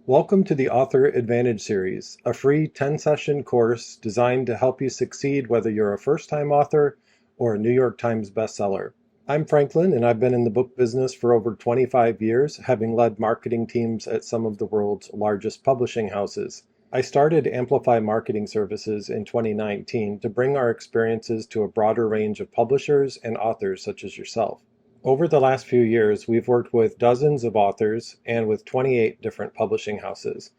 Welcome to the Author Advantage Series, a free 10-session course designed to help you succeed whether you're a first-time author or a New York Times bestseller. I'm Franklin, and I've been in the book business for over 25 years, having led marketing teams at some of the world's largest publishing houses. I started Amplify Marketing Services in 2019 to bring our experiences to a broader range of publishers and authors such as yourself. Over the last few years, we've worked with dozens of authors and with 28 different publishing houses.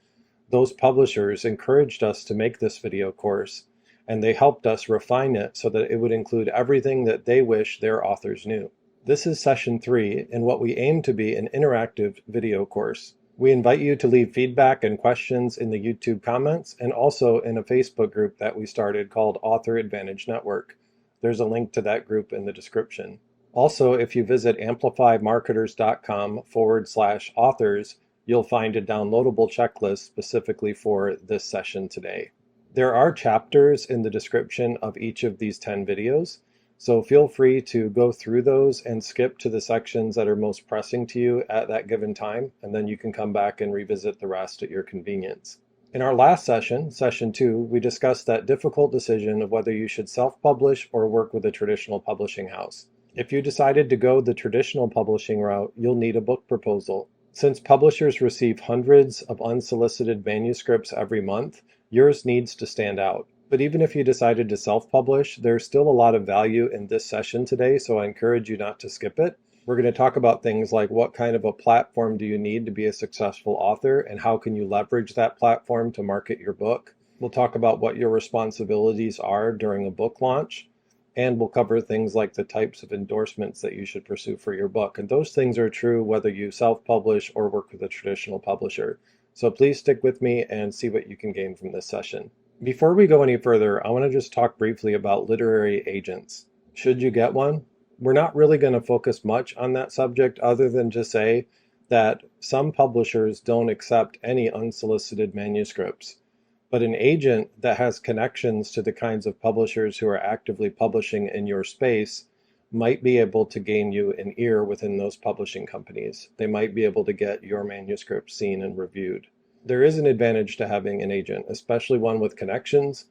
Those publishers encouraged us to make this video course, and they helped us refine it so that it would include everything that they wish their authors knew. This is session 3 in what we aim to be an interactive video course. We invite you to leave feedback and questions in the YouTube comments and also in a Facebook group that we started called Author Advantage Network. There's a link to that group in the description. Also, if you visit amplifymarketers.com/authors, you'll find a downloadable checklist specifically for this session today. There are chapters in the description of each of these 10 videos, so feel free to go through those and skip to the sections that are most pressing to you at that given time, and then you can come back and revisit the rest at your convenience. In our last session, session 2, we discussed that difficult decision of whether you should self-publish or work with a traditional publishing house. If you decided to go the traditional publishing route, you'll need a book proposal. Since publishers receive hundreds of unsolicited manuscripts every month, yours needs to stand out. But even if you decided to self-publish, there's still a lot of value in this session today, so I encourage you not to skip it. We're going to talk about things like what kind of a platform do you need to be a successful author, and how can you leverage that platform to market your book. We'll talk about what your responsibilities are during a book launch. And we'll cover things like the types of endorsements that you should pursue for your book. And those things are true whether you self-publish or work with a traditional publisher. So please stick with me and see what you can gain from this session. Before we go any further, I want to just talk briefly about literary agents. Should you get one? We're not really going to focus much on that subject other than just say that some publishers don't accept any unsolicited manuscripts. But an agent that has connections to the kinds of publishers who are actively publishing in your space might be able to gain you an ear within those publishing companies. They might be able to get your manuscript seen and reviewed. There is an advantage to having an agent, especially one with connections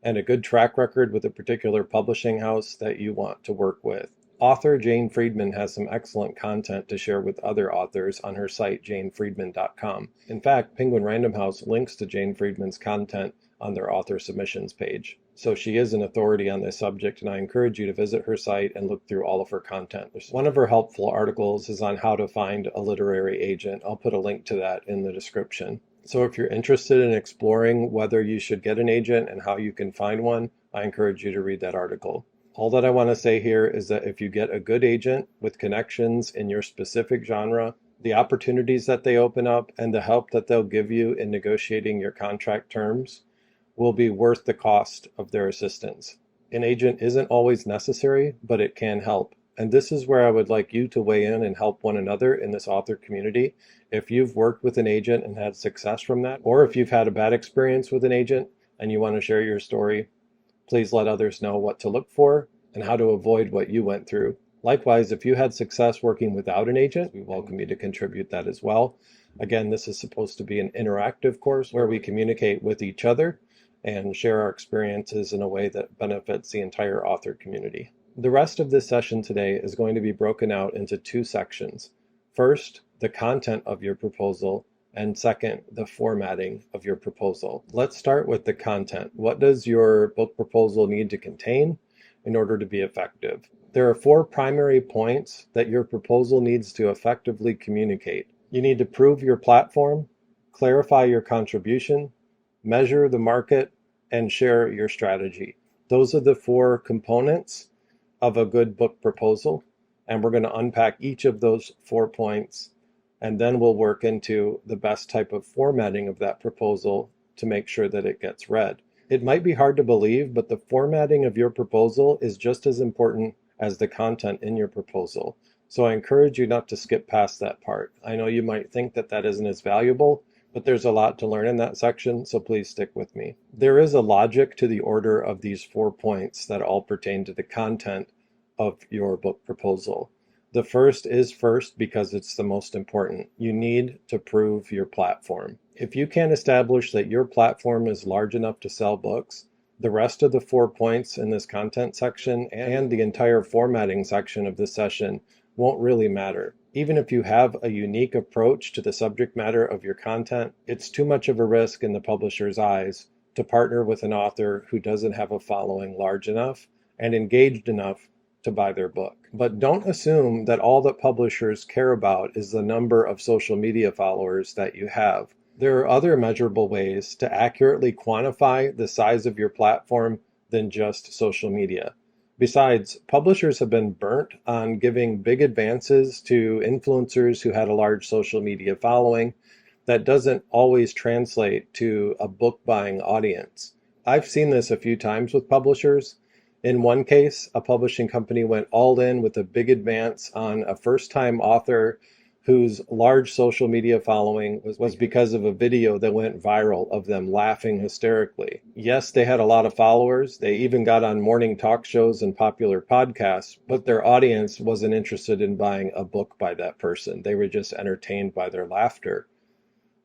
and a good track record with a particular publishing house that you want to work with. Author Jane Friedman has some excellent content to share with other authors on her site, janefriedman.com. In fact, Penguin Random House links to Jane Friedman's content on their author submissions page. So she is an authority on this subject, and I encourage you to visit her site and look through all of her content. One of her helpful articles is on how to find a literary agent. I'll put a link to that in the description. So if you're interested in exploring whether you should get an agent and how you can find one, I encourage you to read that article. All that I want to say here is that if you get a good agent with connections in your specific genre, the opportunities that they open up and the help that they'll give you in negotiating your contract terms will be worth the cost of their assistance. An agent isn't always necessary, but it can help. And this is where I would like you to weigh in and help one another in this author community. If you've worked with an agent and had success from that, or if you've had a bad experience with an agent and you want to share your story, please let others know what to look for and how to avoid what you went through. Likewise, if you had success working without an agent, we welcome you to contribute that as well. Again, this is supposed to be an interactive course where we communicate with each other and share our experiences in a way that benefits the entire author community. The rest of this session today is going to be broken out into 2 sections. First, the content of your proposal, and second, the formatting of your proposal. Let's start with the content. What does your book proposal need to contain in order to be effective? There are 4 primary points that your proposal needs to effectively communicate. You need to prove your platform, clarify your contribution, measure the market, and share your strategy. Those are the 4 components of a good book proposal, and we're going to unpack each of those 4 points, and then we'll work into the best type of formatting of that proposal to make sure that it gets read. It might be hard to believe, but the formatting of your proposal is just as important as the content in your proposal. So I encourage you not to skip past that part. I know you might think that that isn't as valuable, but there's a lot to learn in that section, so please stick with me. There is a logic to the order of these 4 points that all pertain to the content of your book proposal. The first is first because it's the most important. You need to prove your platform. If you can't establish that your platform is large enough to sell books, the rest of the 4 points in this content section and the entire formatting section of this session won't really matter. Even if you have a unique approach to the subject matter of your content, it's too much of a risk in the publisher's eyes to partner with an author who doesn't have a following large enough and engaged enough to buy their book. But don't assume that all that publishers care about is the number of social media followers that you have. There are other measurable ways to accurately quantify the size of your platform than just social media. Besides, publishers have been burnt on giving big advances to influencers who had a large social media following. That doesn't always translate to a book buying audience. I've seen this a few times with publishers. In one case, a publishing company went all in with a big advance on a first-time author whose large social media following was because of a video that went viral of them laughing hysterically. Yes, they had a lot of followers. They even got on morning talk shows and popular podcasts, but their audience wasn't interested in buying a book by that person. They were just entertained by their laughter.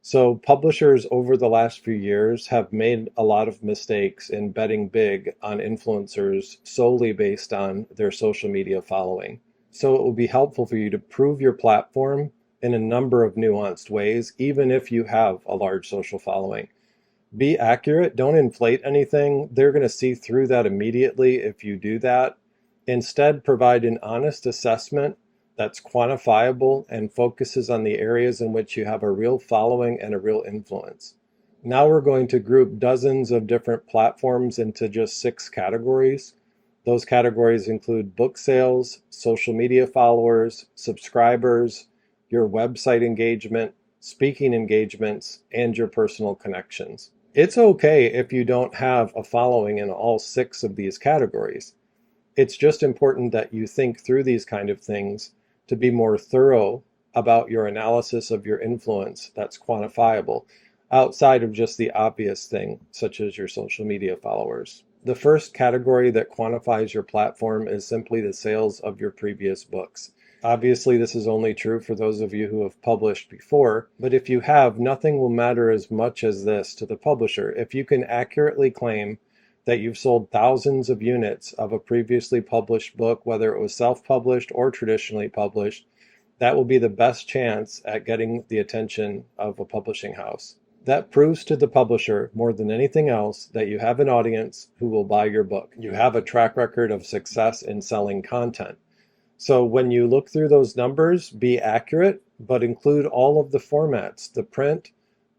So publishers over the last few years have made a lot of mistakes in betting big on influencers solely based on their social media following. So it will be helpful for you to prove your platform in a number of nuanced ways, even if you have a large social following. Be accurate, don't inflate anything. They're going to see through that immediately if you do that. Instead, provide an honest assessment that's quantifiable and focuses on the areas in which you have a real following and a real influence. Now we're going to group dozens of different platforms into just 6 categories. Those categories include book sales, social media followers, subscribers, your website engagement, speaking engagements, and your personal connections. It's okay if you don't have a following in all 6 of these categories. It's just important that you think through these kind of things to be more thorough about your analysis of your influence that's quantifiable, outside of just the obvious thing, such as your social media followers. The first category that quantifies your platform is simply the sales of your previous books. Obviously, this is only true for those of you who have published before, but if you have, nothing will matter as much as this to the publisher. If you can accurately claim that you've sold thousands of units of a previously published book, whether it was self-published or traditionally published, that will be the best chance at getting the attention of a publishing house. That proves to the publisher more than anything else that you have an audience who will buy your book. You have a track record of success in selling content. So when you look through those numbers, be accurate, but include all of the formats, the print,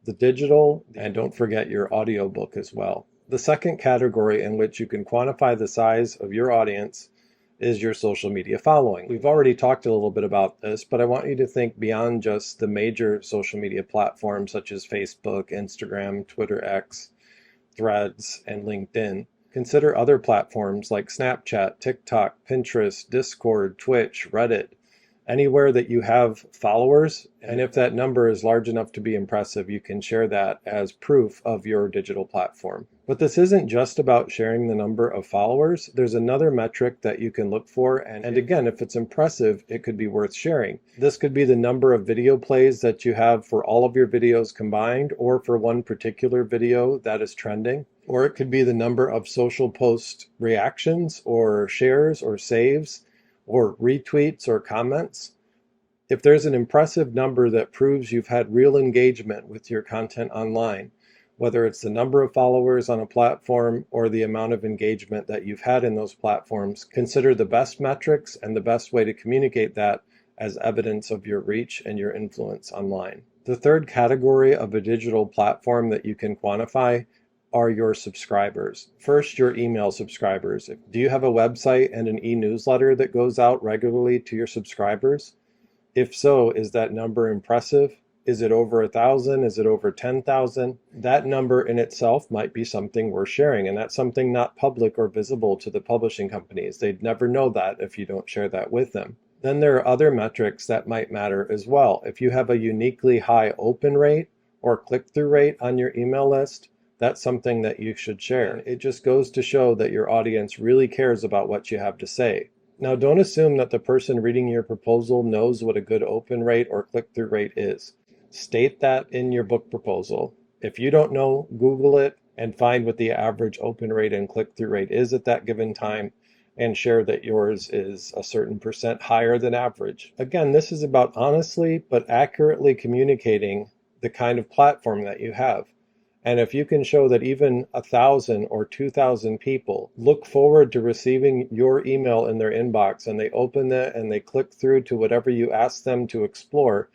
the digital, and don't forget your audiobook as well. The second category in which you can quantify the size of your audience is your social media following. We've already talked a little bit about this, but I want you to think beyond just the major social media platforms such as Facebook, Instagram, Twitter X, Threads, and LinkedIn. Consider other platforms like Snapchat, TikTok, Pinterest, Discord, Twitch, Reddit, anywhere that you have followers. And if that number is large enough to be impressive, you can share that as proof of your digital platform. But this isn't just about sharing the number of followers. There's another metric that you can look for. And again, if it's impressive, it could be worth sharing. This could be the number of video plays that you have for all of your videos combined, or for one particular video that is trending. Or it could be the number of social post reactions or shares or saves or retweets or comments. If there's an impressive number that proves you've had real engagement with your content online, whether it's the number of followers on a platform or the amount of engagement that you've had in those platforms, consider the best metrics and the best way to communicate that as evidence of your reach and your influence online. The third category of a digital platform that you can quantify are your subscribers. First, your email subscribers. Do you have a website and an e-newsletter that goes out regularly to your subscribers? If so, is that number impressive? Is it over 1,000? Is it over 10,000? That number in itself might be something worth sharing, and that's something not public or visible to the publishing companies. They'd never know that if you don't share that with them. Then there are other metrics that might matter as well. If you have a uniquely high open rate or click-through rate on your email list, that's something that you should share. It just goes to show that your audience really cares about what you have to say. Now, don't assume that the person reading your proposal knows what a good open rate or click-through rate is. State that in your book proposal. If you don't know, Google it and find what the average open rate and click-through rate is at that given time, and share that yours is a certain percent higher than average. Again, this is about honestly but accurately communicating the kind of platform that you have. And if you can show that even 1,000 or 2,000 people look forward to receiving your email in their inbox, and they open it and they click through to whatever you ask them to explore,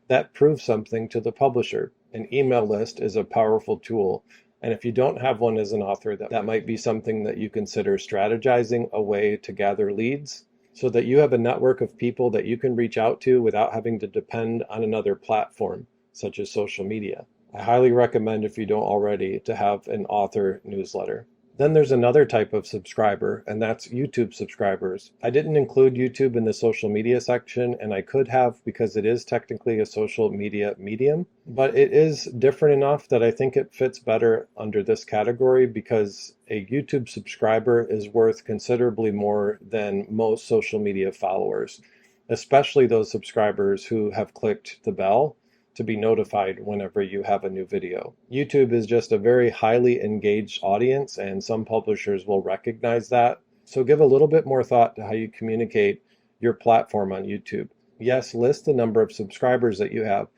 that proves something to the publisher. An email list is a powerful tool. And if you don't have one as an author, that might be something that you consider strategizing a way to gather leads so that you have a network of people that you can reach out to without having to depend on another platform, such as social media. I highly recommend, if you don't already, to have an author newsletter. Then there's another type of subscriber, and that's YouTube subscribers. I didn't include YouTube in the social media section, and I could have because it is technically a social media medium, but it is different enough that I think it fits better under this category because a YouTube subscriber is worth considerably more than most social media followers, especially those subscribers who have clicked the bell to be notified whenever you have a new video. YouTube is just a very highly engaged audience, and some publishers will recognize that. So give a little bit more thought to how you communicate your platform on YouTube. Yes, list the number of subscribers that you have,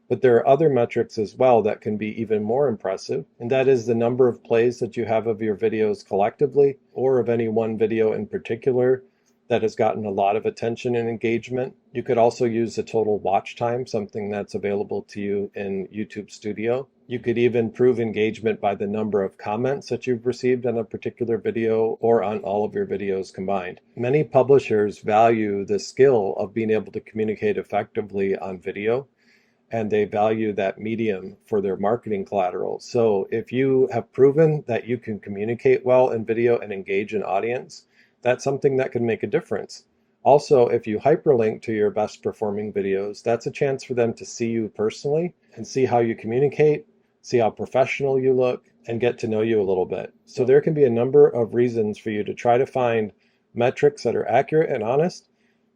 but there are other metrics as well that can be even more impressive, and that is the number of plays that you have of your videos collectively, or of any one video in particular that has gotten a lot of attention and engagement. You could also use the total watch time, something that's available to you in YouTube Studio. You could even prove engagement by the number of comments that you've received on a particular video or on all of your videos combined. Many publishers value the skill of being able to communicate effectively on video, and they value that medium for their marketing collateral. So if you have proven that you can communicate well in video and engage an audience, that's something that can make a difference. Also, if you hyperlink to your best performing videos, that's a chance for them to see you personally and see how you communicate, see how professional you look, and get to know you a little bit. So there can be a number of reasons for you to try to find metrics that are accurate and honest,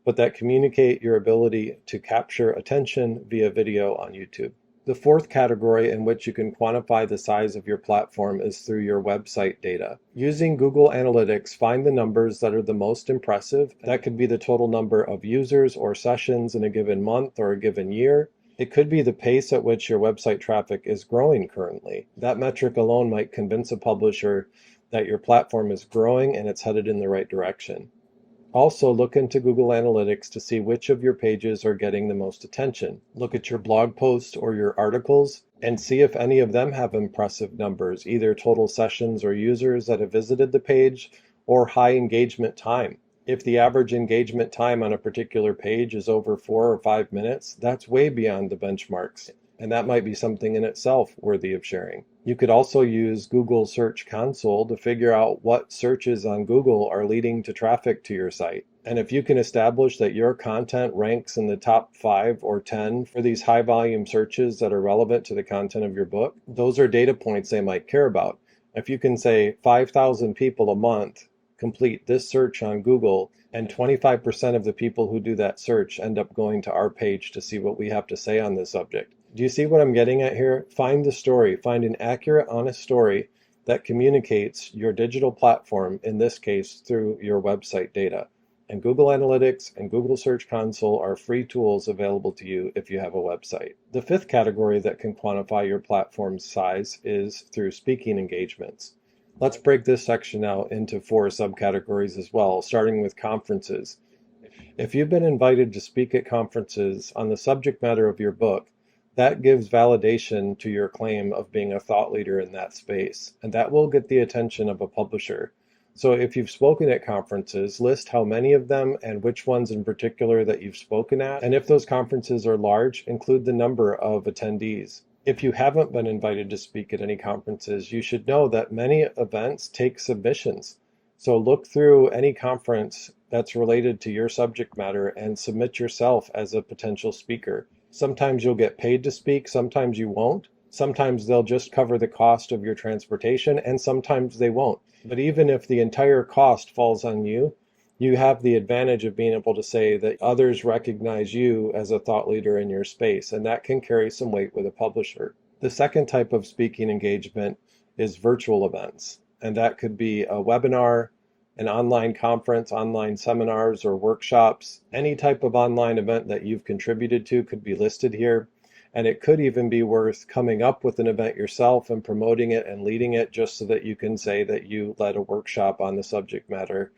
but that communicate your ability to capture attention via video on YouTube. The fourth category in which you can quantify the size of your platform is through your website data. Using Google Analytics, find the numbers that are the most impressive. That could be the total number of users or sessions in a given month or a given year. It could be the pace at which your website traffic is growing currently. That metric alone might convince a publisher that your platform is growing and it's headed in the right direction. Also, look into Google Analytics to see which of your pages are getting the most attention. Look at your blog posts or your articles and see if any of them have impressive numbers, either total sessions or users that have visited the page, or high engagement time. If the average engagement time on a particular page is over 4 or 5 minutes, that's way beyond the benchmarks, and that might be something in itself worthy of sharing. You could also use Google Search Console to figure out what searches on Google are leading to traffic to your site. And if you can establish that your content ranks in the top 5 or 10 for these high volume searches that are relevant to the content of your book, those are data points they might care about. If you can say 5,000 people a month complete this search on Google, and 25% of the people who do that search end up going to our page to see what we have to say on this subject. Do you see what I'm getting at here? Find the story. Find an accurate, honest story that communicates your digital platform, in this case, through your website data. And Google Analytics and Google Search Console are free tools available to you if you have a website. The fifth category that can quantify your platform's size is through speaking engagements. Let's break this section out into 4 subcategories as well, starting with conferences. If you've been invited to speak at conferences on the subject matter of your book, that gives validation to your claim of being a thought leader in that space, and that will get the attention of a publisher. So if you've spoken at conferences, list how many of them and which ones in particular that you've spoken at, and if those conferences are large, include the number of attendees. If you haven't been invited to speak at any conferences, you should know that many events take submissions. So look through any conference that's related to your subject matter and submit yourself as a potential speaker. Sometimes you'll get paid to speak, sometimes you won't. Sometimes they'll just cover the cost of your transportation, and sometimes they won't. But even if the entire cost falls on you, you have the advantage of being able to say that others recognize you as a thought leader in your space, and that can carry some weight with a publisher. The second type of speaking engagement is virtual events, and that could be a webinar, an online conference, online seminars or workshops. Any type of online event that you've contributed to could be listed here. And it could even be worth coming up with an event yourself and promoting it and leading it just so that you can say that you led a workshop on the subject matter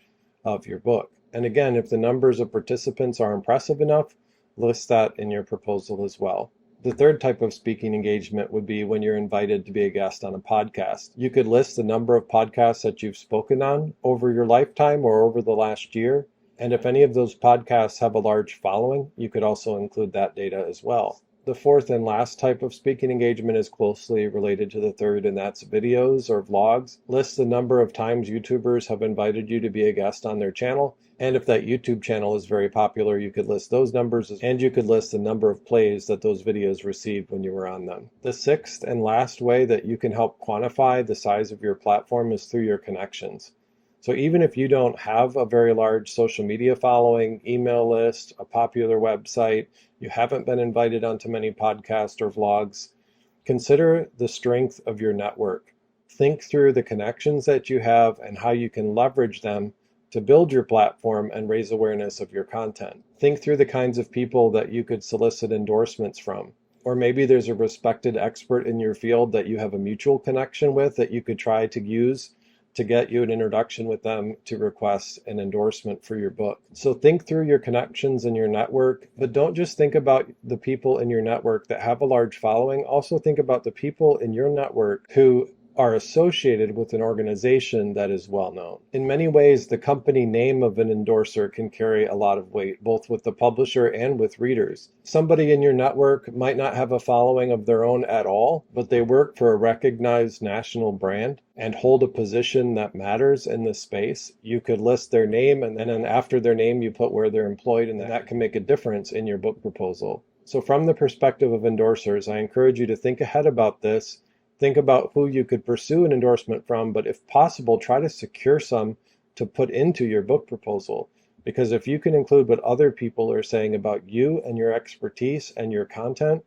of your book. And again, if the numbers of participants are impressive enough, list that in your proposal as well. The third type of speaking engagement would be when you're invited to be a guest on a podcast. You could list the number of podcasts that you've spoken on over your lifetime or over the last year. And if any of those podcasts have a large following, you could also include that data as well. The fourth and last type of speaking engagement is closely related to the third, and that's videos or vlogs. List the number of times YouTubers have invited you to be a guest on their channel. And if that YouTube channel is very popular, you could list those numbers, and you could list the number of plays that those videos received when you were on them. The sixth and last way that you can help quantify the size of your platform is through your connections. So even if you don't have a very large social media following, email list, a popular website, you haven't been invited onto many podcasts or vlogs, consider the strength of your network. Think through the connections that you have and how you can leverage them to build your platform and raise awareness of your content. Think through the kinds of people that you could solicit endorsements from. Or maybe there's a respected expert in your field that you have a mutual connection with that you could try to use to get you an introduction with them to request an endorsement for your book. So think through your connections in your network, but don't just think about the people in your network that have a large following. Also think about the people in your network who are associated with an organization that is well known. In many ways, the company name of an endorser can carry a lot of weight, both with the publisher and with readers. Somebody in your network might not have a following of their own at all, but they work for a recognized national brand and hold a position that matters in this space. You could list their name, and then after their name, you put where they're employed, and that can make a difference in your book proposal. So from the perspective of endorsers, I encourage you to think ahead about this. Think about who you could pursue an endorsement from, but if possible, try to secure some to put into your book proposal. Because if you can include what other people are saying about you and your expertise and your content,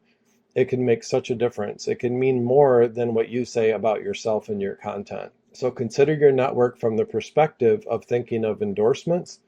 it can make such a difference. It can mean more than what you say about yourself and your content. So consider your network from the perspective of thinking of endorsements,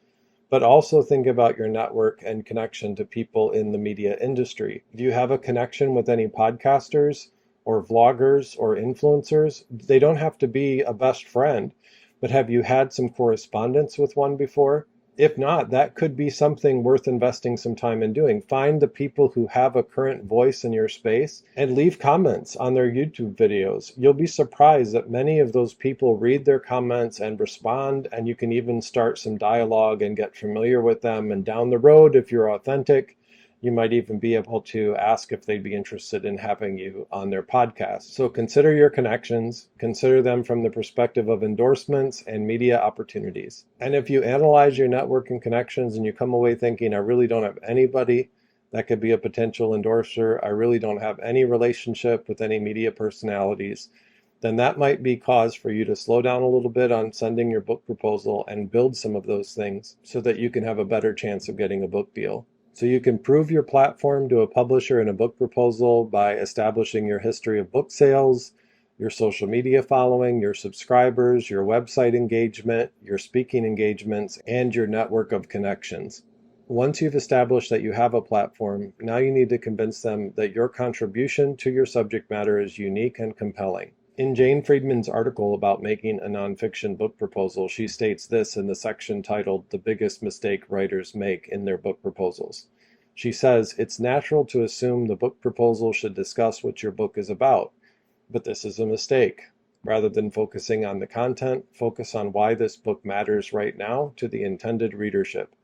but also think about your network and connection to people in the media industry. Do you have a connection with any podcasters or vloggers or influencers? They don't have to be a best friend, but have you had some correspondence with one before? If not, that could be something worth investing some time in doing. Find the people who have a current voice in your space and leave comments on their YouTube videos. You'll be surprised that many of those people read their comments and respond, and you can even start some dialogue and get familiar with them. And down the road, if you're authentic, you might even be able to ask if they'd be interested in having you on their podcast. So consider your connections, consider them from the perspective of endorsements and media opportunities. And if you analyze your network and connections and you come away thinking, I really don't have anybody that could be a potential endorser, I really don't have any relationship with any media personalities, then that might be cause for you to slow down a little bit on sending your book proposal and build some of those things so that you can have a better chance of getting a book deal. So you can prove your platform to a publisher in a book proposal by establishing your history of book sales, your social media following, your subscribers, your website engagement, your speaking engagements, and your network of connections. Once you've established that you have a platform, now you need to convince them that your contribution to your subject matter is unique and compelling. In Jane Friedman's article about making a nonfiction book proposal, she states this in the section titled "The Biggest Mistake Writers Make in Their Book Proposals." She says, "It's natural to assume the book proposal should discuss what your book is about, but this is a mistake. Rather than focusing on the content, focus on why this book matters right now to the intended readership.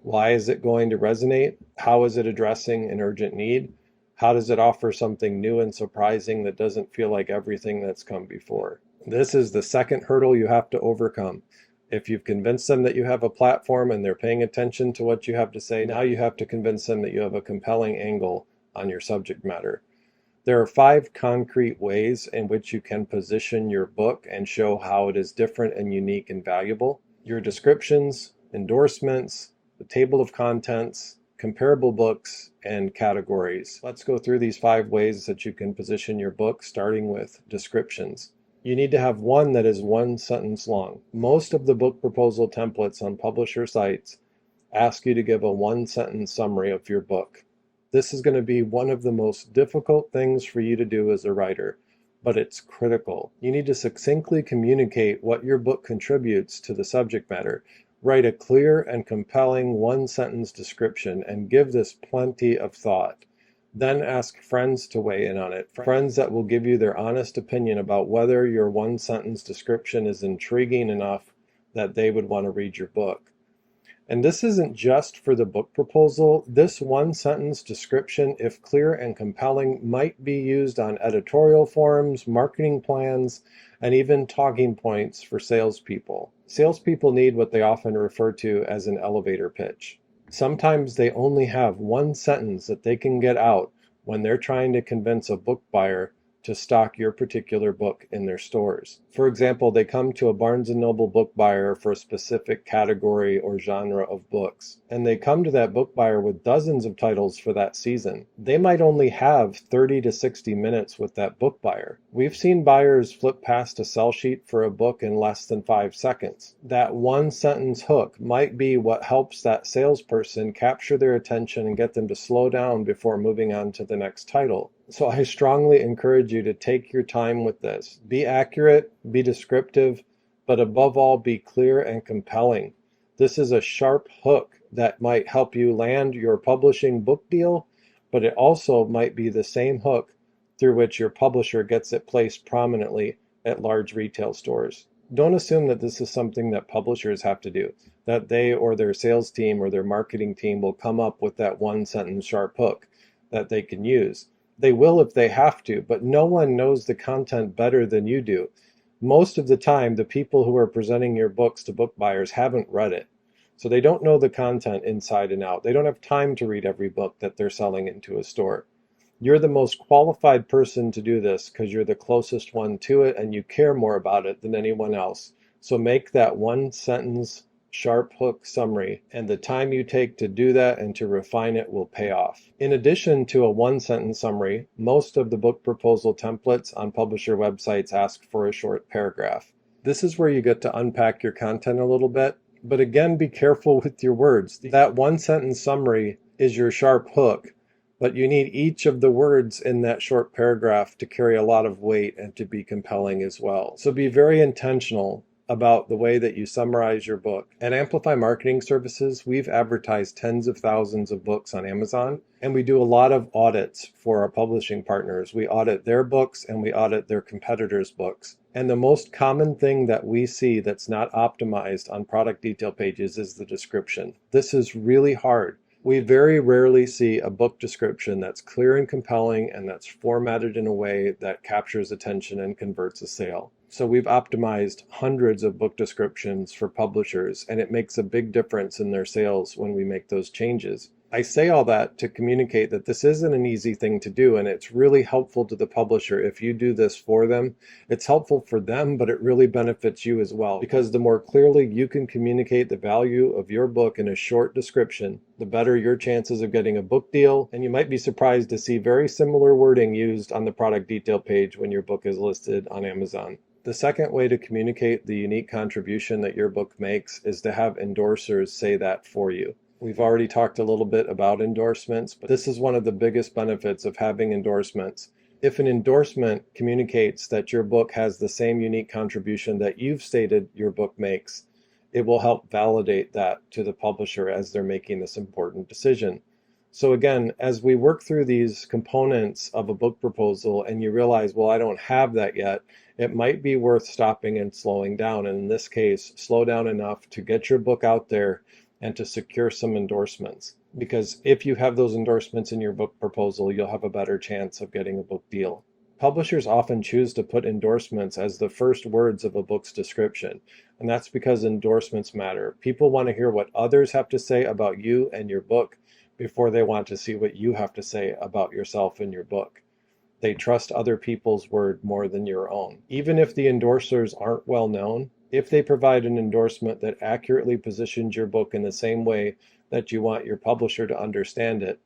Why is it going to resonate? How is it addressing an urgent need? How does it offer something new and surprising that doesn't feel like everything that's come before?" This is the second hurdle you have to overcome. If you've convinced them that you have a platform and they're paying attention to what you have to say, now you have to convince them that you have a compelling angle on your subject matter. There are 5 concrete ways in which you can position your book and show how it is different and unique and valuable. Your descriptions, endorsements, the table of contents, comparable books, and categories. Let's go through these 5 ways that you can position your book, starting with descriptions. You need to have one that is 1 sentence long. Most of the book proposal templates on publisher sites ask you to give a 1-sentence summary of your book. This is going to be one of the most difficult things for you to do as a writer, but it's critical. You need to succinctly communicate what your book contributes to the subject matter. Write a clear and compelling 1-sentence description and give this plenty of thought. Then ask friends to weigh in on it. Friends that will give you their honest opinion about whether your 1-sentence description is intriguing enough that they would want to read your book. And this isn't just for the book proposal. This 1-sentence description, if clear and compelling, might be used on editorial forms, marketing plans, and even talking points for salespeople. Salespeople need what they often refer to as an elevator pitch. Sometimes they only have 1 sentence that they can get out when they're trying to convince a book buyer to stock your particular book in their stores. For example, they come to a Barnes & Noble book buyer for a specific category or genre of books, and they come to that book buyer with dozens of titles for that season. They might only have 30 to 60 minutes with that book buyer. We've seen buyers flip past a sell sheet for a book in less than 5 seconds. That 1-sentence hook might be what helps that salesperson capture their attention and get them to slow down before moving on to the next title. So I strongly encourage you to take your time with this. Be accurate, be descriptive, but above all, be clear and compelling. This is a sharp hook that might help you land your publishing book deal, but it also might be the same hook through which your publisher gets it placed prominently at large retail stores. Don't assume that this is something that publishers have to do, that they or their sales team or their marketing team will come up with that 1-sentence sharp hook that they can use. They will if they have to, but no one knows the content better than you do. Most of the time, the people who are presenting your books to book buyers haven't read it. So they don't know the content inside and out. They don't have time to read every book that they're selling into a store. You're the most qualified person to do this because you're the closest one to it and you care more about it than anyone else. So make that 1-sentence sharp hook summary, and the time you take to do that and to refine it will pay off. In addition to a 1-sentence summary, most of the book proposal templates on publisher websites ask for a short paragraph. This is where you get to unpack your content a little bit, but again, be careful with your words. That 1-sentence summary is your sharp hook, but you need each of the words in that short paragraph to carry a lot of weight and to be compelling as well. So be very intentional about the way that you summarize your book. At Amplify Marketing Services, we've advertised tens of thousands of books on Amazon, and we do a lot of audits for our publishing partners. We audit their books and we audit their competitors' books. And the most common thing that we see that's not optimized on product detail pages is the description. This is really hard. We very rarely see a book description that's clear and compelling and that's formatted in a way that captures attention and converts a sale. So we've optimized hundreds of book descriptions for publishers, and it makes a big difference in their sales when we make those changes. I say all that to communicate that this isn't an easy thing to do, and it's really helpful to the publisher if you do this for them. It's helpful for them, but it really benefits you as well, because the more clearly you can communicate the value of your book in a short description, the better your chances of getting a book deal, and you might be surprised to see very similar wording used on the product detail page when your book is listed on Amazon. The second way to communicate the unique contribution that your book makes is to have endorsers say that for you. We've already talked a little bit about endorsements, but this is one of the biggest benefits of having endorsements. If an endorsement communicates that your book has the same unique contribution that you've stated your book makes, it will help validate that to the publisher as they're making this important decision. So again, as we work through these components of a book proposal and you realize, well, I don't have that yet, it might be worth stopping and slowing down. And in this case, slow down enough to get your book out there and to secure some endorsements. Because if you have those endorsements in your book proposal, you'll have a better chance of getting a book deal. Publishers often choose to put endorsements as the first words of a book's description, and that's because endorsements matter. People want to hear what others have to say about you and your book before they want to see what you have to say about yourself and your book. They trust other people's word more than your own. Even if the endorsers aren't well known, If they provide an endorsement that accurately positions your book in the same way that you want your publisher to understand it,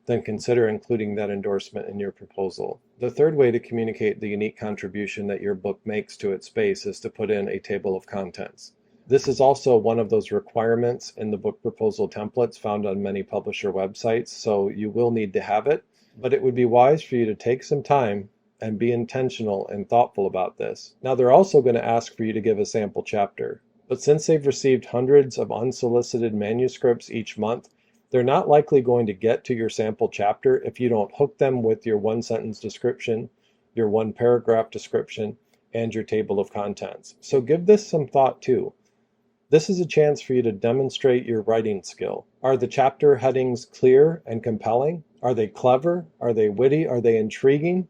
then consider including that endorsement in your proposal. The third way to communicate the unique contribution that your book makes to its space is to put in a table of contents. This is also one of those requirements in the book proposal templates found on many publisher websites, so you will need to have it, but it would be wise for you to take some time and be intentional and thoughtful about this. Now, they're also going to ask for you to give a sample chapter, but since they've received hundreds of unsolicited manuscripts each month, they're not likely going to get to your sample chapter if you don't hook them with your one-sentence description, your one-paragraph description, and your table of contents. So give this some thought too. This is a chance for you to demonstrate your writing skill. Are the chapter headings clear and compelling? Are they clever? Are they witty? Are they intriguing?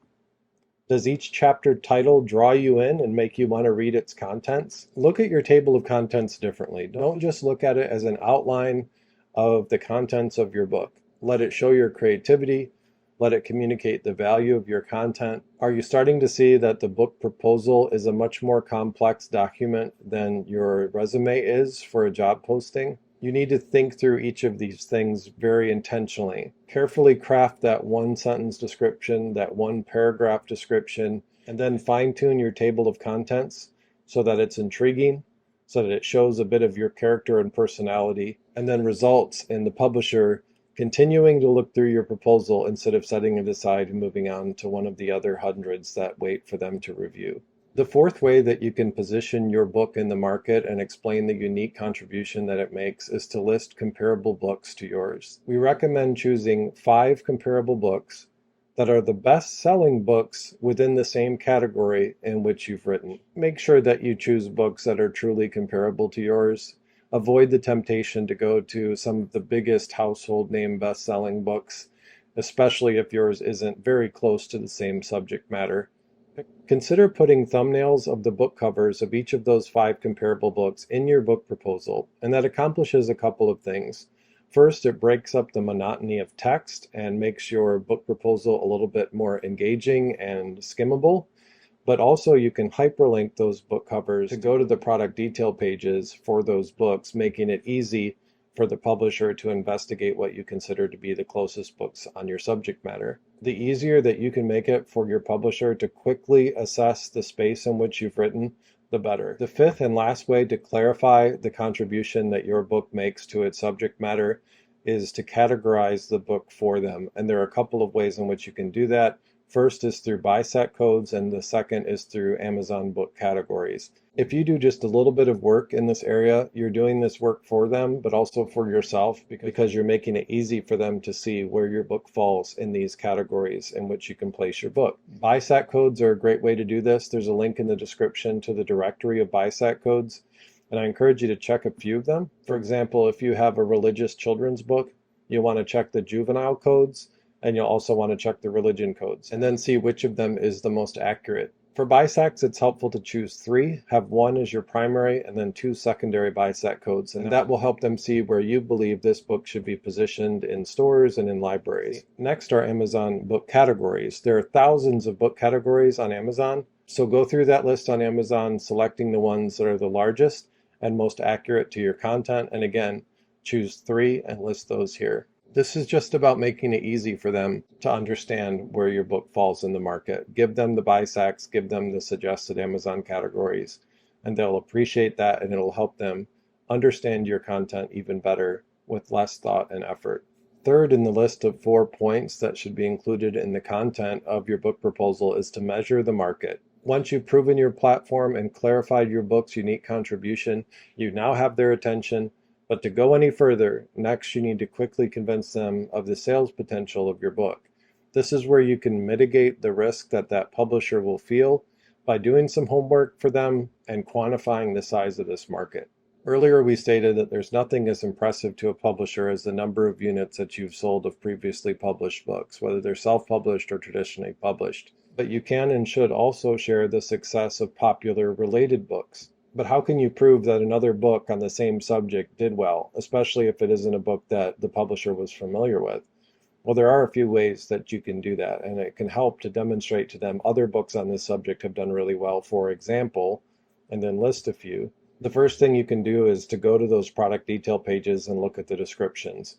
Does each chapter title draw you in and make you want to read its contents? Look at your table of contents differently. Don't just look at it as an outline of the contents of your book. Let it show your creativity. Let it communicate the value of your content. Are you starting to see that the book proposal is a much more complex document than your resume is for a job posting? You need to think through each of these things very intentionally. Carefully craft that one sentence description, that one paragraph description, and then fine-tune your table of contents so that it's intriguing, so that it shows a bit of your character and personality, and then results in the publisher continuing to look through your proposal instead of setting it aside and moving on to one of the other hundreds that wait for them to review. The fourth way that you can position your book in the market and explain the unique contribution that it makes is to list comparable books to yours. We recommend choosing 5 comparable books that are the best-selling books within the same category in which you've written. Make sure that you choose books that are truly comparable to yours. Avoid the temptation to go to some of the biggest household name best-selling books, especially if yours isn't very close to the same subject matter. Consider putting thumbnails of the book covers of each of those 5 comparable books in your book proposal, and that accomplishes a couple of things. First, it breaks up the monotony of text and makes your book proposal a little bit more engaging and skimmable, but also you can hyperlink those book covers to go to the product detail pages for those books, making it easy for the publisher to investigate what you consider to be the closest books on your subject matter. The easier that you can make it for your publisher to quickly assess the space in which you've written, the better. The fifth and last way to clarify the contribution that your book makes to its subject matter is to categorize the book for them. And there are a couple of ways in which you can do that. First is through BISAC codes, and the second is through Amazon book categories. If you do just a little bit of work in this area, you're doing this work for them, but also for yourself, because you're making it easy for them to see where your book falls in these categories in which you can place your book. BISAC codes are a great way to do this. There's a link in the description to the directory of BISAC codes, and I encourage you to check a few of them. For example, if you have a religious children's book, you'll want to check the juvenile codes, and you'll also want to check the religion codes, and then see which of them is the most accurate. For BISACs, it's helpful to choose 3, have 1 as your primary, and then 2 secondary BISAC codes, and that will help them see where you believe this book should be positioned in stores and in libraries. Next are Amazon book categories. There are thousands of book categories on Amazon, so go through that list on Amazon, selecting the ones that are the largest and most accurate to your content, and again, choose 3 and list those here. This is just about making it easy for them to understand where your book falls in the market. Give them the BISACs, give them the suggested Amazon categories, and they'll appreciate that, and it'll help them understand your content even better with less thought and effort. Third in the list of 4 points that should be included in the content of your book proposal is to measure the market. Once you've proven your platform and clarified your book's unique contribution, you now have their attention. But to go any further, next you need to quickly convince them of the sales potential of your book. This is where you can mitigate the risk that publisher will feel by doing some homework for them and quantifying the size of this market. Earlier we stated that there's nothing as impressive to a publisher as the number of units that you've sold of previously published books, whether they're self-published or traditionally published. But you can and should also share the success of popular related books. But how can you prove that another book on the same subject did well, especially if it isn't a book that the publisher was familiar with? Well, there are a few ways that you can do that, and it can help to demonstrate to them other books on this subject have done really well, for example, and then list a few. The first thing you can do is to go to those product detail pages and look at the descriptions.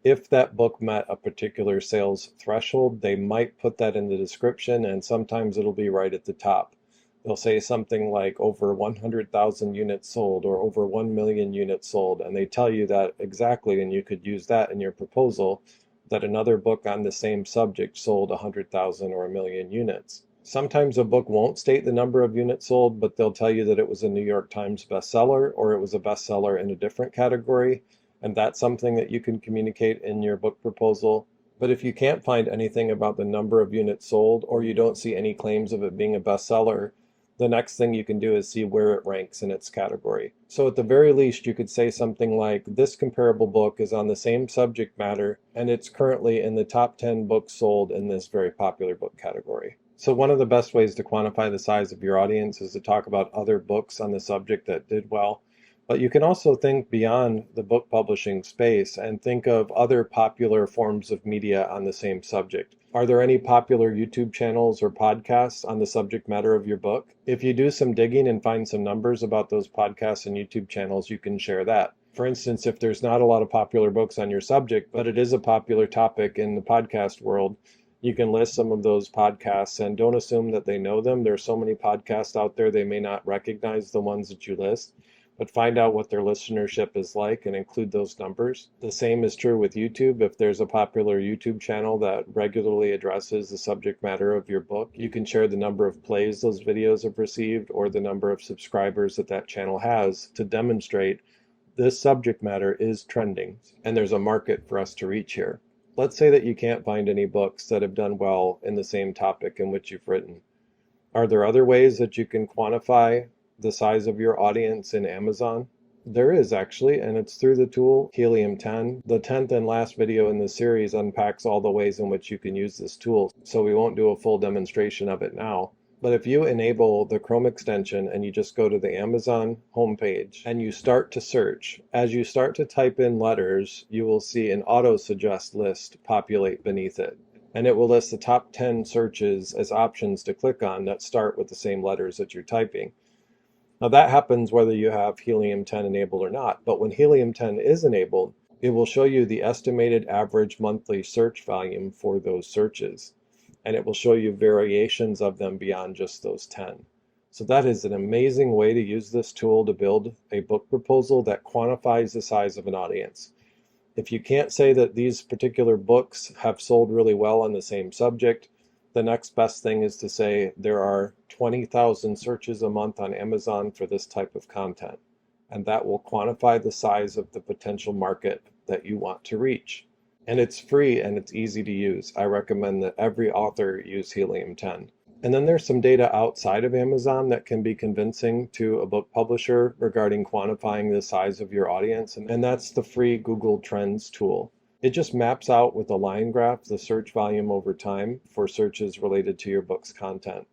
If that book met a particular sales threshold, they might put that in the description, and sometimes it'll be right at the top. They'll say something like over 100,000 units sold or over 1 million units sold, and they tell you that exactly, and you could use that in your proposal, that another book on the same subject sold 100,000 or a million units. Sometimes a book won't state the number of units sold, but they'll tell you that it was a New York Times bestseller or it was a bestseller in a different category, and that's something that you can communicate in your book proposal. But if you can't find anything about the number of units sold, or you don't see any claims of it being a bestseller, the next thing you can do is see where it ranks in its category. So at the very least, you could say something like, this comparable book is on the same subject matter, and it's currently in the top 10 books sold in this very popular book category. So one of the best ways to quantify the size of your audience is to talk about other books on the subject that did well. But you can also think beyond the book publishing space and think of other popular forms of media on the same subject. Are there any popular YouTube channels or podcasts on the subject matter of your book? If you do some digging and find some numbers about those podcasts and YouTube channels, you can share that. For instance, if there's not a lot of popular books on your subject, but it is a popular topic in the podcast world, you can list some of those podcasts, and don't assume that they know them. There's so many podcasts out there, they may not recognize the ones that you list. But find out what their listenership is like and include those numbers. The same is true with YouTube. If there's a popular YouTube channel that regularly addresses the subject matter of your book, you can share the number of plays those videos have received or the number of subscribers that that channel has to demonstrate this subject matter is trending and there's a market for us to reach here. Let's say that you can't find any books that have done well in the same topic in which you've written. Are there other ways that you can quantify the size of your audience in Amazon? There is actually, and it's through the tool Helium 10. The 10th and last video in this series unpacks all the ways in which you can use this tool, so we won't do a full demonstration of it now. But if you enable the Chrome extension and you just go to the Amazon homepage and you start to search, as you start to type in letters, you will see an auto-suggest list populate beneath it. And it will list the top 10 searches as options to click on that start with the same letters that you're typing. Now that happens whether you have Helium 10 enabled or not, but when Helium 10 is enabled, it will show you the estimated average monthly search volume for those searches, and it will show you variations of them beyond just those 10. So that is an amazing way to use this tool to build a book proposal that quantifies the size of an audience. If you can't say that these particular books have sold really well on the same subject, the next best thing is to say there are 20,000 searches a month on Amazon for this type of content, and that will quantify the size of the potential market that you want to reach. And it's free and it's easy to use. I recommend that every author use Helium 10. And then there's some data outside of Amazon that can be convincing to a book publisher regarding quantifying the size of your audience, and that's the free Google Trends tool. It just maps out with a line graph the search volume over time for searches related to your book's content.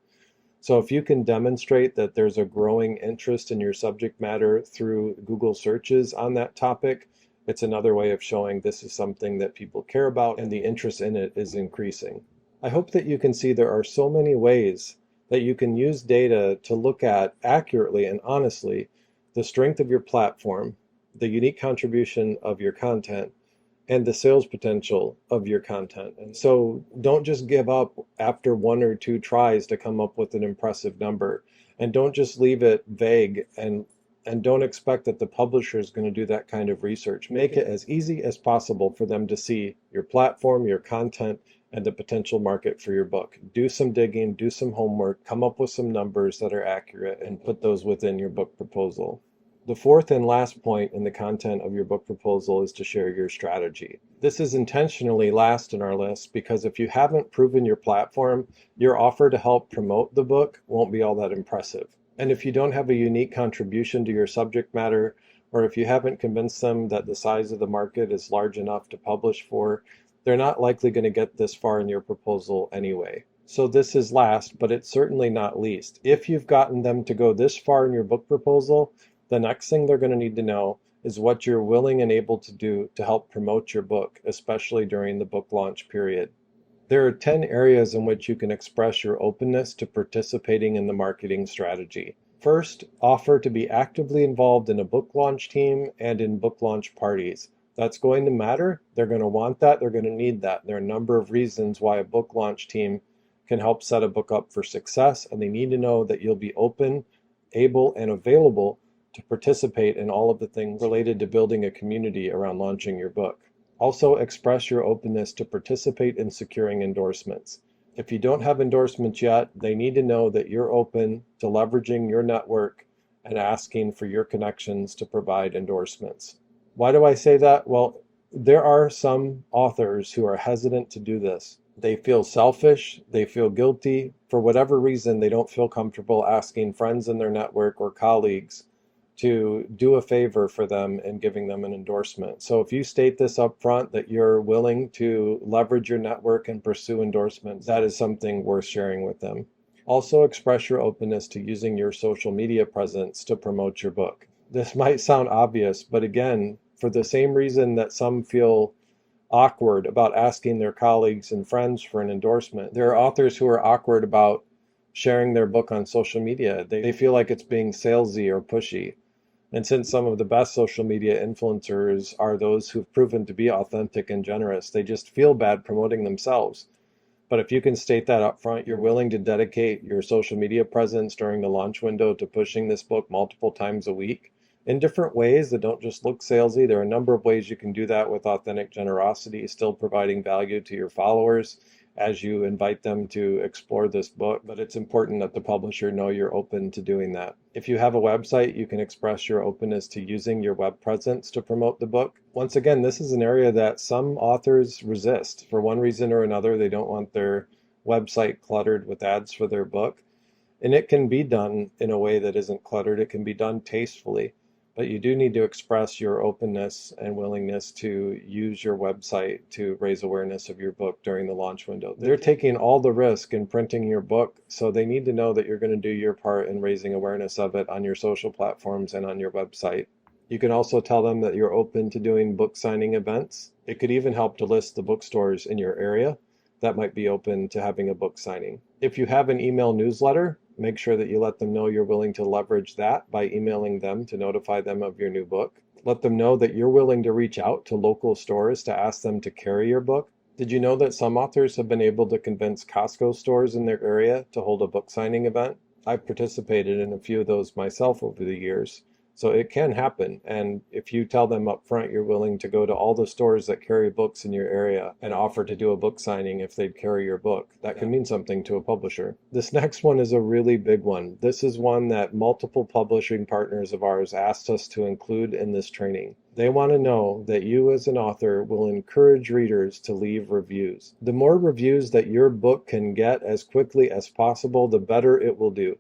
So if you can demonstrate that there's a growing interest in your subject matter through Google searches on that topic, it's another way of showing this is something that people care about and the interest in it is increasing. I hope that you can see there are so many ways that you can use data to look at accurately and honestly the strength of your platform, the unique contribution of your content, and the sales potential of your content. And so don't just give up after one or two tries to come up with an impressive number. And don't just leave it vague and don't expect that the publisher is going to do that kind of research. Make it as easy as possible for them to see your platform, your content, and the potential market for your book. Do some digging, do some homework, come up with some numbers that are accurate, and put those within your book proposal. The fourth and last point in the content of your book proposal is to share your strategy. This is intentionally last in our list because if you haven't proven your platform, your offer to help promote the book won't be all that impressive. And if you don't have a unique contribution to your subject matter, or if you haven't convinced them that the size of the market is large enough to publish for, they're not likely going to get this far in your proposal anyway. So this is last, but it's certainly not least. If you've gotten them to go this far in your book proposal, the next thing they're going to need to know is what you're willing and able to do to help promote your book, especially during the book launch period. There are 10 areas in which you can express your openness to participating in the marketing strategy. First, offer to be actively involved in a book launch team and in book launch parties. That's going to matter. They're going to want that. They're going to need that. There are a number of reasons why a book launch team can help set a book up for success, and they need to know that you'll be open, able, and available to participate in all of the things related to building a community around launching your book. Also, express your openness to participate in securing endorsements. If you don't have endorsements yet, they need to know that you're open to leveraging your network and asking for your connections to provide endorsements. Why do I say that? Well, there are some authors who are hesitant to do this. They feel selfish, they feel guilty. For whatever reason, they don't feel comfortable asking friends in their network or colleagues to do a favor for them and giving them an endorsement. So if you state this up front that you're willing to leverage your network and pursue endorsements, that is something worth sharing with them. Also, express your openness to using your social media presence to promote your book. This might sound obvious, but again, for the same reason that some feel awkward about asking their colleagues and friends for an endorsement, there are authors who are awkward about sharing their book on social media. They feel like it's being salesy or pushy. And since some of the best social media influencers are those who've proven to be authentic and generous, they just feel bad promoting themselves. But if you can state that up front, you're willing to dedicate your social media presence during the launch window to pushing this book multiple times a week in different ways that don't just look salesy. There are a number of ways you can do that with authentic generosity, still providing value to your followers as you invite them to explore this book, but it's important that the publisher know you're open to doing that. If you have a website, you can express your openness to using your web presence to promote the book. Once again, this is an area that some authors resist. For one reason or another, they don't want their website cluttered with ads for their book. And it can be done in a way that isn't cluttered. It can be done tastefully. But you do need to express your openness and willingness to use your website to raise awareness of your book during the launch window. They're taking all the risk in printing your book, so they need to know that you're going to do your part in raising awareness of it on your social platforms and on your website. You can also tell them that you're open to doing book signing events. It could even help to list the bookstores in your area that might be open to having a book signing. If you have an email newsletter, make sure that you let them know you're willing to leverage that by emailing them to notify them of your new book. Let them know that you're willing to reach out to local stores to ask them to carry your book. Did you know that some authors have been able to convince Costco stores in their area to hold a book signing event? I've participated in a few of those myself over the years. So it can happen. And if you tell them up front you're willing to go to all the stores that carry books in your area and offer to do a book signing if they'd carry your book, that can mean something to a publisher. This next one is a really big one. This is one that multiple publishing partners of ours asked us to include in this training. They want to know that you as an author will encourage readers to leave reviews. The more reviews that your book can get as quickly as possible, the better it will do.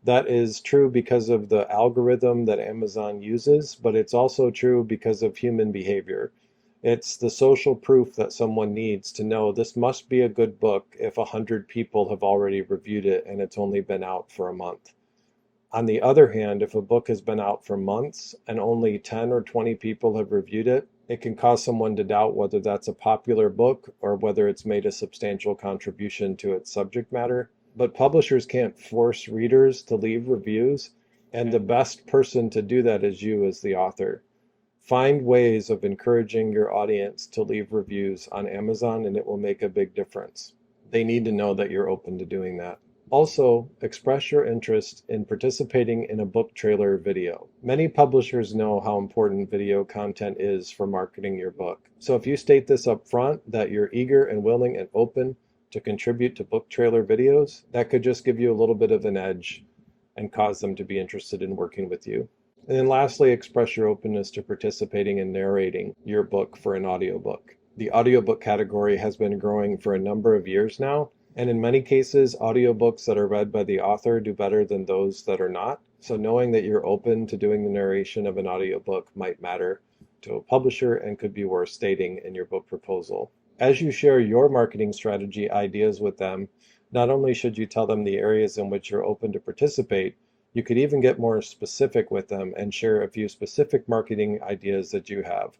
That is true because of the algorithm that Amazon uses, but it's also true because of human behavior. It's the social proof that someone needs to know this must be a good book if 100 people have already reviewed it and it's only been out for a month. On the other hand, if a book has been out for months and only 10 or 20 people have reviewed it, it can cause someone to doubt whether that's a popular book or whether it's made a substantial contribution to its subject matter. But publishers can't force readers to leave reviews, and the best person to do that is you as the author. Find ways of encouraging your audience to leave reviews on Amazon, and it will make a big difference. They need to know that you're open to doing that. Also, express your interest in participating in a book trailer video. Many publishers know how important video content is for marketing your book. So if you state this up front, that you're eager and willing and open to contribute to book trailer videos, that could just give you a little bit of an edge and cause them to be interested in working with you. And then lastly, express your openness to participating in narrating your book for an audiobook. The audiobook category has been growing for a number of years now, and in many cases, audiobooks that are read by the author do better than those that are not. So knowing that you're open to doing the narration of an audiobook might matter to a publisher and could be worth stating in your book proposal. As you share your marketing strategy ideas with them, not only should you tell them the areas in which you're open to participate, you could even get more specific with them and share a few specific marketing ideas that you have.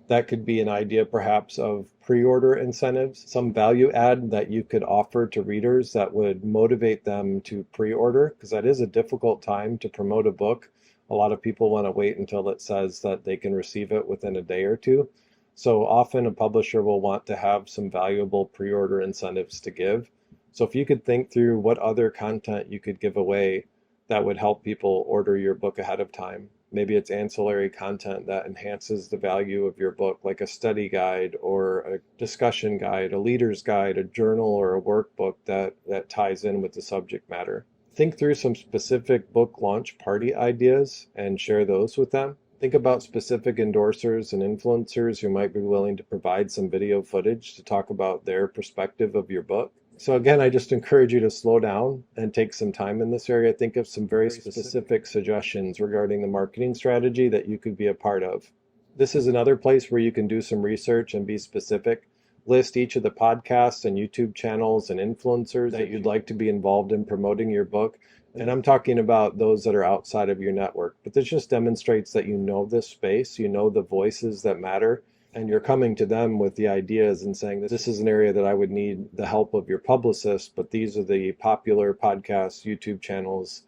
That could be an idea perhaps of pre-order incentives, some value add that you could offer to readers that would motivate them to pre-order, because that is a difficult time to promote a book. A lot of people want to wait until it says that they can receive it within a day or two. So often a publisher will want to have some valuable pre-order incentives to give. So if you could think through what other content you could give away that would help people order your book ahead of time. Maybe it's ancillary content that enhances the value of your book, like a study guide or a discussion guide, a leader's guide, a journal, or a workbook that ties in with the subject matter. Think through some specific book launch party ideas and share those with them. Think about specific endorsers and influencers who might be willing to provide some video footage to talk about their perspective of your book. So again, I just encourage you to slow down and take some time in this area. Think of some very specific suggestions regarding the marketing strategy that you could be a part of. This is another place where you can do some research and be specific. List each of the podcasts and YouTube channels and influencers that you'd like to be involved in promoting your book. And I'm talking about those that are outside of your network. But this just demonstrates that you know this space, you know the voices that matter, and you're coming to them with the ideas and saying, this is an area that I would need the help of your publicist, but these are the popular podcasts, YouTube channels,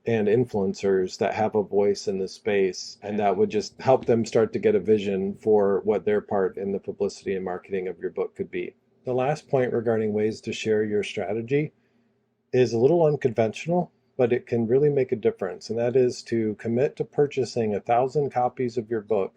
and influencers that have a voice in this space, and that would just help them start to get a vision for what their part in the publicity and marketing of your book could be. The last point regarding ways to share your strategy is a little unconventional, but it can really make a difference, and that is to commit to purchasing 1,000 copies of your book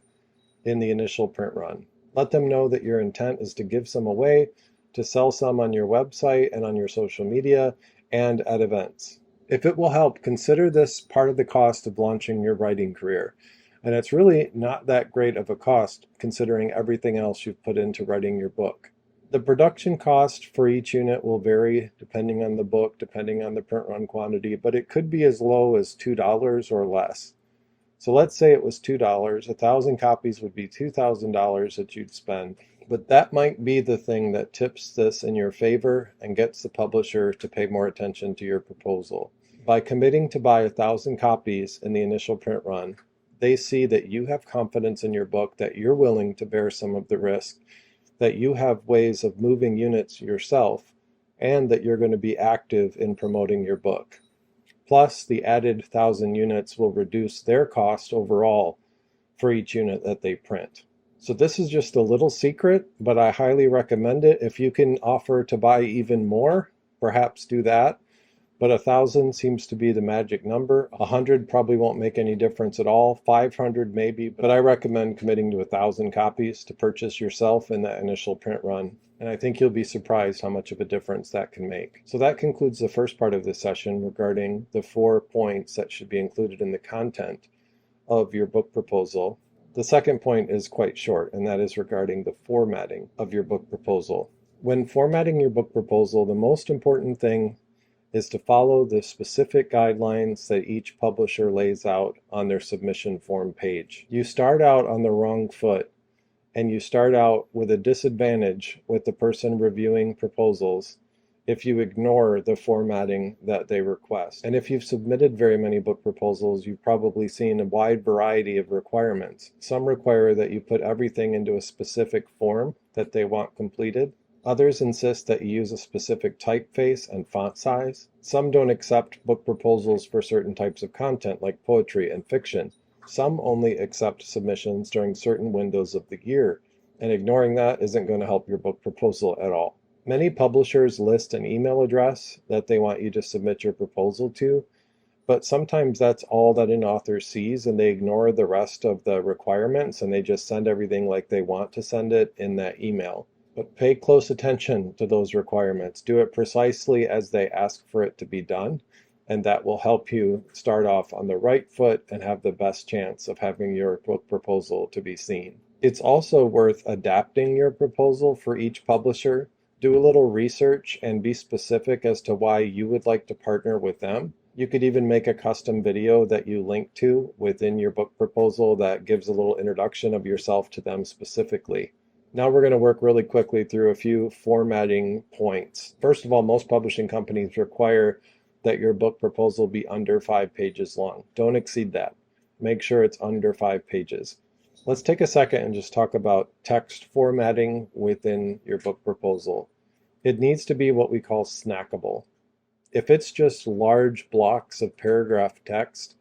in the initial print run. Let them know that your intent is to give some away, to sell some on your website and on your social media and at events. If it will help, consider this part of the cost of launching your writing career. And it's really not that great of a cost considering everything else you've put into writing your book. The production cost for each unit will vary depending on the book, depending on the print run quantity, but it could be as low as $2 or less. So let's say it was $2, 1,000 copies would be $2,000 that you'd spend. But that might be the thing that tips this in your favor and gets the publisher to pay more attention to your proposal. By committing to buy 1,000 copies in the initial print run, they see that you have confidence in your book, that you're willing to bear some of the risk, that you have ways of moving units yourself, and that you're going to be active in promoting your book. Plus, the added 1,000 units will reduce their cost overall for each unit that they print. So this is just a little secret, but I highly recommend it. If you can offer to buy even more, perhaps do that. But 1,000 seems to be the magic number. 100 probably won't make any difference at all. 500 maybe, but I recommend committing to 1,000 copies to purchase yourself in that initial print run. And I think you'll be surprised how much of a difference that can make. So that concludes the first part of this session regarding the 4 points that should be included in the content of your book proposal. The second point is quite short, and that is regarding the formatting of your book proposal. When formatting your book proposal, the most important thing is to follow the specific guidelines that each publisher lays out on their submission form page. You start out on the wrong foot, and you start out with a disadvantage with the person reviewing proposals if you ignore the formatting that they request. And if you've submitted very many book proposals, you've probably seen a wide variety of requirements. Some require that you put everything into a specific form that they want completed. Others insist that you use a specific typeface and font size. Some don't accept book proposals for certain types of content like poetry and fiction. Some only accept submissions during certain windows of the year, and ignoring that isn't going to help your book proposal at all. Many publishers list an email address that they want you to submit your proposal to, but sometimes that's all that an author sees and they ignore the rest of the requirements and they just send everything like they want to send it in that email. But pay close attention to those requirements. Do it precisely as they ask for it to be done, and that will help you start off on the right foot and have the best chance of having your book proposal to be seen. It's also worth adapting your proposal for each publisher. Do a little research and be specific as to why you would like to partner with them. You could even make a custom video that you link to within your book proposal that gives a little introduction of yourself to them specifically. Now we're going to work really quickly through a few formatting points. First of all, most publishing companies require that your book proposal be under 5 pages long. Don't exceed that. Make sure it's under 5 pages. Let's take a second and just talk about text formatting within your book proposal. It needs to be what we call snackable. If it's just large blocks of paragraph text,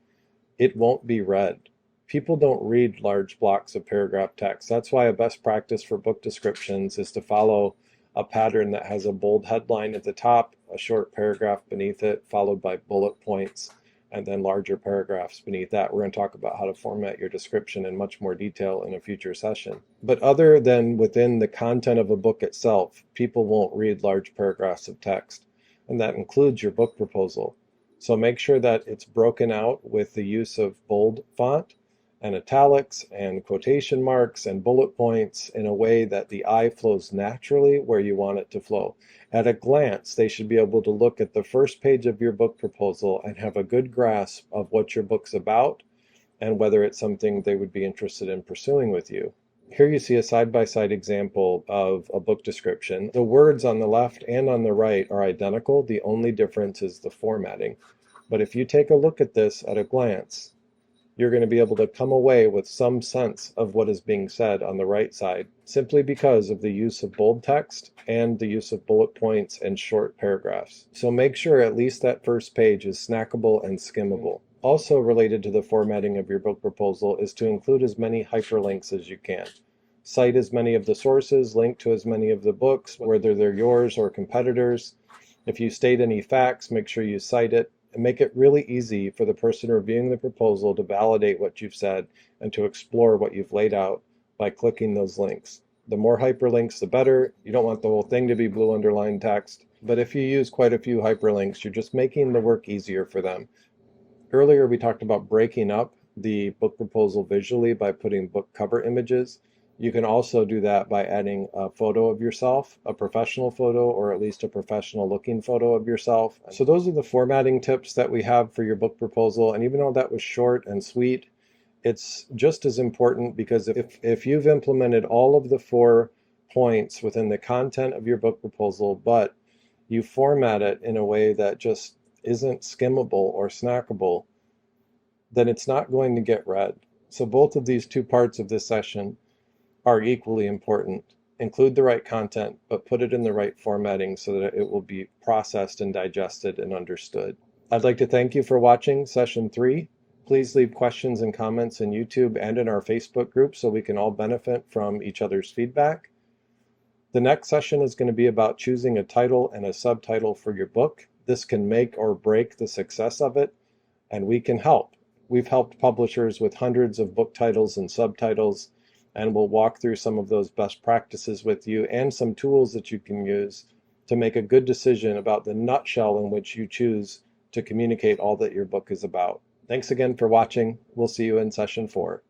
it won't be read. People don't read large blocks of paragraph text. That's why a best practice for book descriptions is to follow a pattern that has a bold headline at the top, a short paragraph beneath it, followed by bullet points, and then larger paragraphs beneath that. We're going to talk about how to format your description in much more detail in a future session. But other than within the content of a book itself, people won't read large paragraphs of text, and that includes your book proposal. So make sure that it's broken out with the use of bold font and italics and quotation marks and bullet points in a way that the eye flows naturally where you want it to flow. At a glance, they should be able to look at the first page of your book proposal and have a good grasp of what your book's about and whether it's something they would be interested in pursuing with you. Here you see a side-by-side example of a book description. The words on the left and on the right are identical. The only difference is the formatting. But if you take a look at this at a glance, you're going to be able to come away with some sense of what is being said on the right side, simply because of the use of bold text and the use of bullet points and short paragraphs. So make sure at least that first page is snackable and skimmable. Also related to the formatting of your book proposal is to include as many hyperlinks as you can. Cite as many of the sources, link to as many of the books, whether they're yours or competitors. If you state any facts, make sure you cite it. And make it really easy for the person reviewing the proposal to validate what you've said and to explore what you've laid out by clicking those links. The more hyperlinks, the better. You don't want the whole thing to be blue underlined text, but if you use quite a few hyperlinks, you're just making the work easier for them. Earlier, we talked about breaking up the book proposal visually by putting book cover images. You can also do that by adding a photo of yourself, a professional photo, or at least a professional looking photo of yourself. So those are the formatting tips that we have for your book proposal. And even though that was short and sweet, it's just as important, because if you've implemented all of the 4 points within the content of your book proposal, but you format it in a way that just isn't skimmable or snackable, then it's not going to get read. So both of these 2 parts of this session are equally important. Include the right content, but put it in the right formatting so that it will be processed and digested and understood. I'd like to thank you for watching session 3. Please leave questions and comments in YouTube and in our Facebook group so we can all benefit from each other's feedback. The next session is going to be about choosing a title and a subtitle for your book. This can make or break the success of it, and we can help. We've helped publishers with hundreds of book titles and subtitles, and we'll walk through some of those best practices with you and some tools that you can use to make a good decision about the nutshell in which you choose to communicate all that your book is about. Thanks again for watching. We'll see you in session 4.